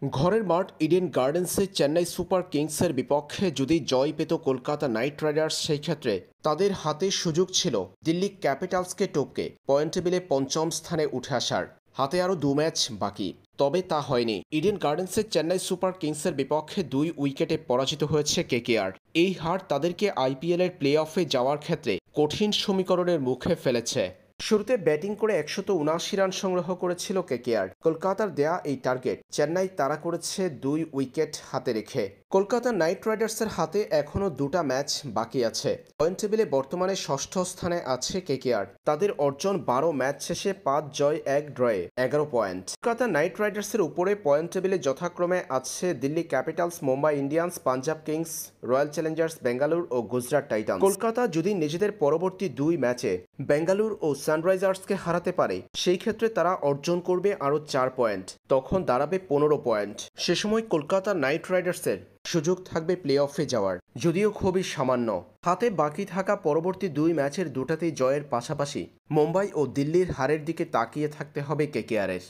ঘরের মাঠ Eden গার্ডেন্সে Chennai super কিংসের বিপক্ষে যদি জয় পেত কলকাতা নাইট রাইডার্স, সেই ক্ষেত্রে তাদের হাতে সুযোগ ছিল দিল্লি ক্যাপিটালসকে টপকে পয়েন্ট টেবিলে পঞ্চম স্থানে উঠে আসার। হাতে আরও 2 ম্যাচ বাকি, তবে তা হয়নি। ইডেন গার্ডেন্সে চেন্নাই সুপার কিংসের বিপক্ষে 2 উইকেটে পরাজিত হয়েছে কেকেআর। এই হার তাদেরকে আইপিএলের প্লে অফে যাওয়ার ক্ষেত্রে কঠিন সমীকরণের মুখে ফেলেছে। শুরুতে ব্যাটিং করে 179 রান সংগ্রহ করেছিল কেকেআর। কলকাতার দেয়া এই টার্গেট চেন্নাই তাড়া করেছে 2 উইকেট হাতে রেখে। কলকাতা নাইট রাইডার্সের হাতে এখনও 2টা ম্যাচ বাকি আছে। পয়েন্ট টেবিলে বর্তমানে ষষ্ঠ স্থানে আছে কেকেআর। তাদের অর্জন 12 ম্যাচ শেষে 5 জয় 1 ড্রয়ে 11 পয়েন্ট। কলকাতা নাইট রাইডার্সের উপরে পয়েন্ট টেবিলে যথাক্রমে আছে Delhi Capitals, Mumbai Indians, Punjab Kings, Royal Challengers Bengaluru ও গুজরাট টাইটান্স। কলকাতা যদি নিজেদের পরবর্তী 2 ম্যাচে বেঙ্গালুরু ও সানরাইজার্সকে হারাতে পারে, সেই ক্ষেত্রে তারা অর্জন করবে আরও 4 পয়েন্ট, তখন দাঁড়াবে 15 পয়েন্ট। সে সময় কলকাতা নাইট রাইডার্সের সুযোগ থাকবে প্লে অফে যাওয়ার, যদিও খুবই সামান্য। হাতে বাকি থাকা পরবর্তী 2 ম্যাচের দুটাতেই জয়ের পাশাপাশি মুম্বাই ও দিল্লির হারের দিকে তাকিয়ে থাকতে হবে কেকেআরের।